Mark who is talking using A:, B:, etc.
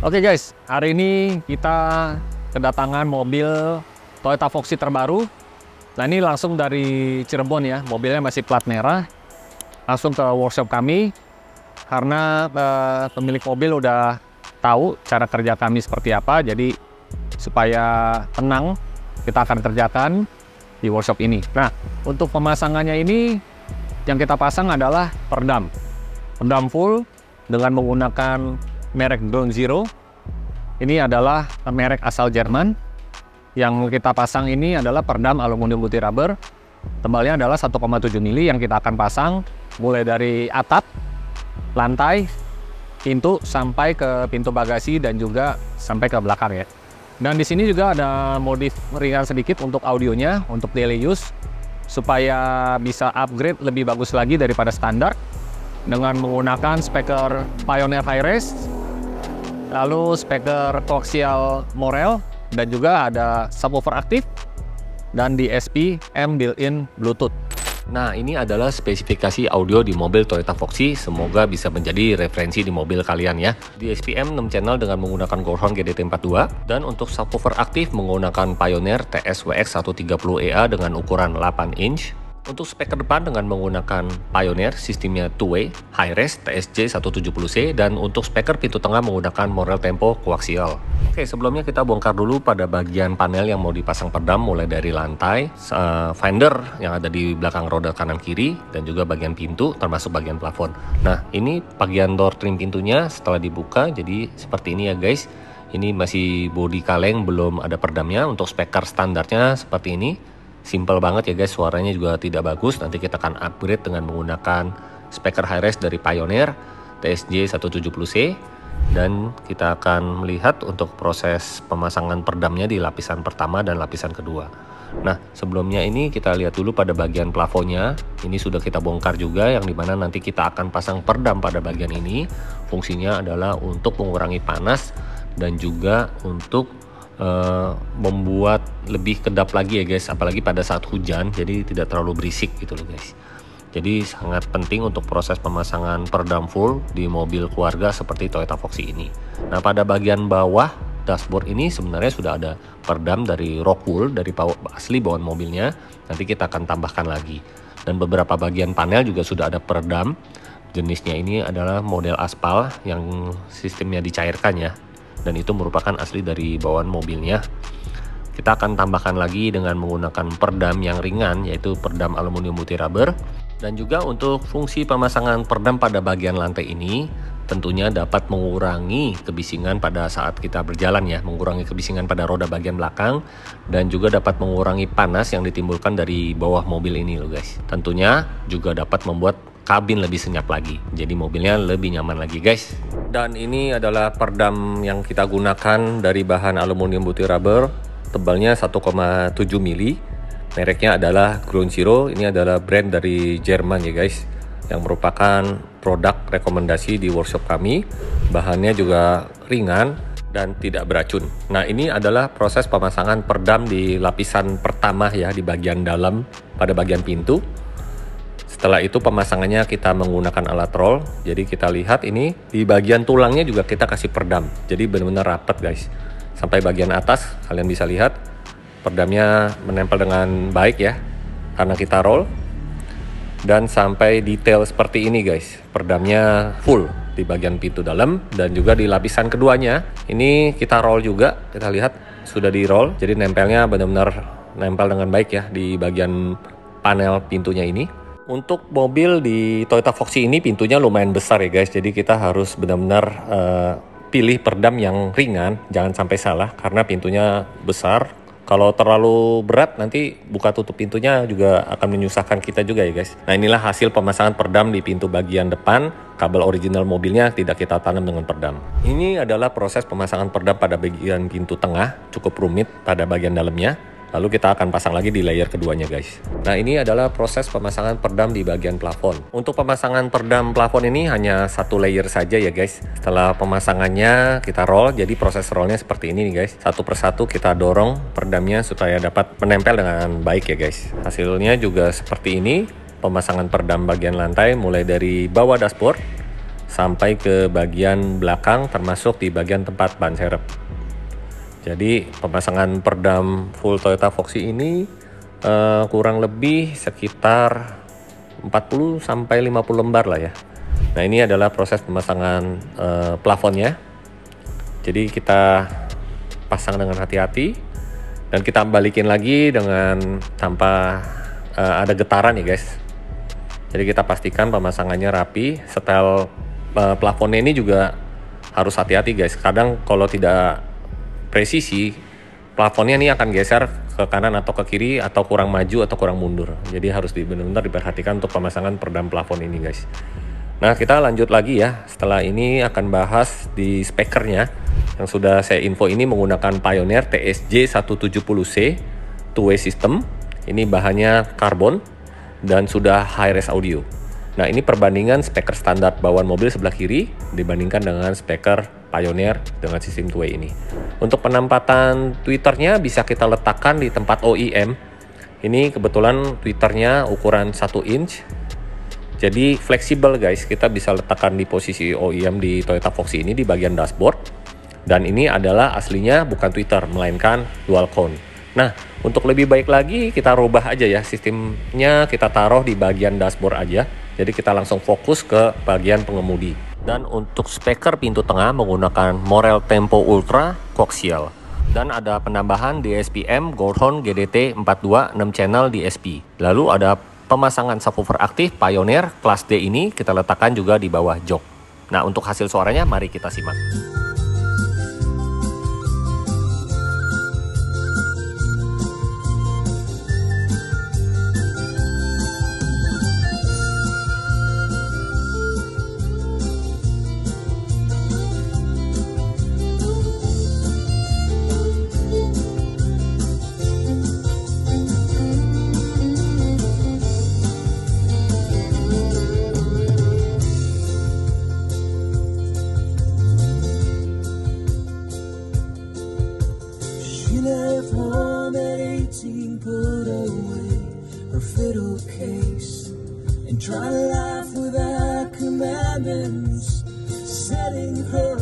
A: Oke guys, hari ini kita kedatangan mobil Toyota Foxy terbaru. Nah ini langsung dari Cirebon ya, mobilnya masih plat merah. Langsung ke workshop kami, karena pemilik mobil udah tahu cara kerja kami seperti apa. Jadi supaya tenang, kita akan kerjakan di workshop ini. Nah untuk pemasangannya ini, yang kita pasang adalah peredam. Peredam full dengan menggunakan merek Ground Zero. Ini adalah merek asal Jerman. Yang kita pasang ini adalah peredam aluminium putih rubber. Tebalnya adalah 1,7 mili yang kita akan pasang mulai dari atap, lantai, pintu sampai ke pintu bagasi dan juga sampai ke belakang ya. Dan di sini juga ada modif ringan sedikit untuk audionya, untuk daily use, supaya bisa upgrade lebih bagus lagi daripada standar dengan menggunakan speaker Pioneer Hi-Res, lalu speaker koaksial Morel, dan juga ada subwoofer aktif dan DSP M built-in Bluetooth.
B: Nah, ini adalah spesifikasi audio di mobil Toyota Foxy. Semoga bisa menjadi referensi di mobil kalian ya. DSP M 6 channel dengan menggunakan Gorhon GDT42, dan untuk subwoofer aktif menggunakan Pioneer TSWX 130EA dengan ukuran 8 inch. Untuk speaker depan dengan menggunakan Pioneer sistemnya two-way Hi-Res TSJ 170C, dan untuk speaker pintu tengah menggunakan Morel Tempo koaksial. Oke, sebelumnya kita bongkar dulu pada bagian panel yang mau dipasang peredam, mulai dari lantai, fender yang ada di belakang roda kanan kiri, dan juga bagian pintu termasuk bagian plafon. Nah, ini bagian door trim pintunya setelah dibuka jadi seperti ini ya guys. Ini masih bodi kaleng, belum ada peredamnya. Untuk speaker standarnya seperti ini. Simple banget ya guys, suaranya juga tidak bagus. Nanti kita akan upgrade dengan menggunakan speaker Hi-Res dari Pioneer TSJ 170C, dan kita akan melihat untuk proses pemasangan peredamnya di lapisan pertama dan lapisan kedua. Nah, sebelumnya ini kita lihat dulu pada bagian plafonnya. Ini sudah kita bongkar juga, yang dimana nanti kita akan pasang peredam pada bagian ini. Fungsinya adalah untuk mengurangi panas dan juga untuk membuat lebih kedap lagi ya guys, apalagi pada saat hujan, jadi tidak terlalu berisik gitu loh guys. Jadi sangat penting untuk proses pemasangan peredam full di mobil keluarga seperti Toyota Foxy ini. Nah, pada bagian bawah dashboard ini sebenarnya sudah ada peredam dari Rockwool, dari asli bawaan mobilnya. Nanti kita akan tambahkan lagi. Dan beberapa bagian panel juga sudah ada peredam. Jenisnya ini adalah model aspal yang sistemnya dicairkan ya, dan itu merupakan asli dari bawaan mobilnya. Kita akan tambahkan lagi dengan menggunakan peredam yang ringan, yaitu peredam aluminium putih rubber. Dan juga untuk fungsi pemasangan peredam pada bagian lantai ini tentunya dapat mengurangi kebisingan pada saat kita berjalan ya, mengurangi kebisingan pada roda bagian belakang, dan juga dapat mengurangi panas yang ditimbulkan dari bawah mobil ini loh guys. Tentunya juga dapat membuat kabin lebih senyap lagi, jadi mobilnya lebih nyaman lagi guys. Dan ini adalah peredam yang kita gunakan dari bahan aluminium putih rubber, tebalnya 1,7 mili. Mereknya adalah Ground Zero. Ini adalah brand dari Jerman ya guys, yang merupakan produk rekomendasi di workshop kami. Bahannya juga ringan dan tidak beracun. Nah, ini adalah proses pemasangan peredam di lapisan pertama ya, di bagian dalam pada bagian pintu. Setelah itu pemasangannya kita menggunakan alat roll. Jadi kita lihat ini di bagian tulangnya juga kita kasih peredam. Jadi benar-benar rapat guys. Sampai bagian atas kalian bisa lihat peredamnya menempel dengan baik ya, karena kita roll. Dan sampai detail seperti ini guys. Peredamnya full di bagian pintu dalam, dan juga di lapisan keduanya. Ini kita roll juga. Kita lihat sudah di roll. Jadi nempelnya benar-benar nempel dengan baik ya di bagian panel pintunya ini. Untuk mobil di Toyota Foxy ini pintunya lumayan besar ya guys, jadi kita harus benar-benar pilih peredam yang ringan, jangan sampai salah karena pintunya besar. Kalau terlalu berat nanti buka tutup pintunya juga akan menyusahkan kita juga ya guys. Nah, inilah hasil pemasangan peredam di pintu bagian depan. Kabel original mobilnya tidak kita tanam dengan peredam. Ini adalah proses pemasangan peredam pada bagian pintu tengah, cukup rumit pada bagian dalamnya. Lalu kita akan pasang lagi di layer keduanya guys. Nah, ini adalah proses pemasangan peredam di bagian plafon. Untuk pemasangan peredam plafon ini hanya satu layer saja ya guys. Setelah pemasangannya kita roll, jadi proses rollnya seperti ini nih guys. Satu persatu kita dorong peredamnya supaya dapat menempel dengan baik ya guys. Hasilnya juga seperti ini. Pemasangan peredam bagian lantai mulai dari bawah dashboard, sampai ke bagian belakang termasuk di bagian tempat ban serep. Jadi pemasangan perdam full Toyota Foxy ini kurang lebih sekitar 40 sampai 50 lembar lah ya. Nah, ini adalah proses pemasangan plafonnya. Jadi kita pasang dengan hati-hati dan kita balikin lagi dengan tanpa ada getaran ya guys. Jadi kita pastikan pemasangannya rapi. Setel plafonnya ini juga harus hati-hati guys. Kadang kalau tidak presisi, plafonnya ini akan geser ke kanan atau ke kiri, atau kurang maju atau kurang mundur. Jadi harus benar-benar diperhatikan untuk pemasangan perdam plafon ini guys. Nah, kita lanjut lagi ya. Setelah ini akan bahas di spekernya yang sudah saya info ini menggunakan Pioneer TSJ 170C two-way system. Ini bahannya karbon dan sudah high-res audio. Nah, ini perbandingan speaker standar bawaan mobil sebelah kiri dibandingkan dengan speaker Pioneer dengan sistem two-way ini. Untuk penempatan tweeternya bisa kita letakkan di tempat OEM. Ini kebetulan tweeternya ukuran 1 inch. Jadi fleksibel guys, kita bisa letakkan di posisi OEM di Toyota Foxy ini di bagian dashboard. Dan ini adalah aslinya bukan tweeter, melainkan dual cone. Nah, untuk lebih baik lagi kita rubah aja ya sistemnya, kita taruh di bagian dashboard aja. Jadi kita langsung fokus ke bagian pengemudi. Dan untuk speaker pintu tengah menggunakan Morel Tempo Ultra Coaxial. Dan ada penambahan DSP-M Goldhorn GDT 42 6 channel DSP. Lalu ada pemasangan subwoofer aktif Pioneer kelas D ini kita letakkan juga di bawah jok. Nah, untuk hasil suaranya mari kita simak.
C: She left home at 18, put away her fiddle case, and tried a life without commandments, setting her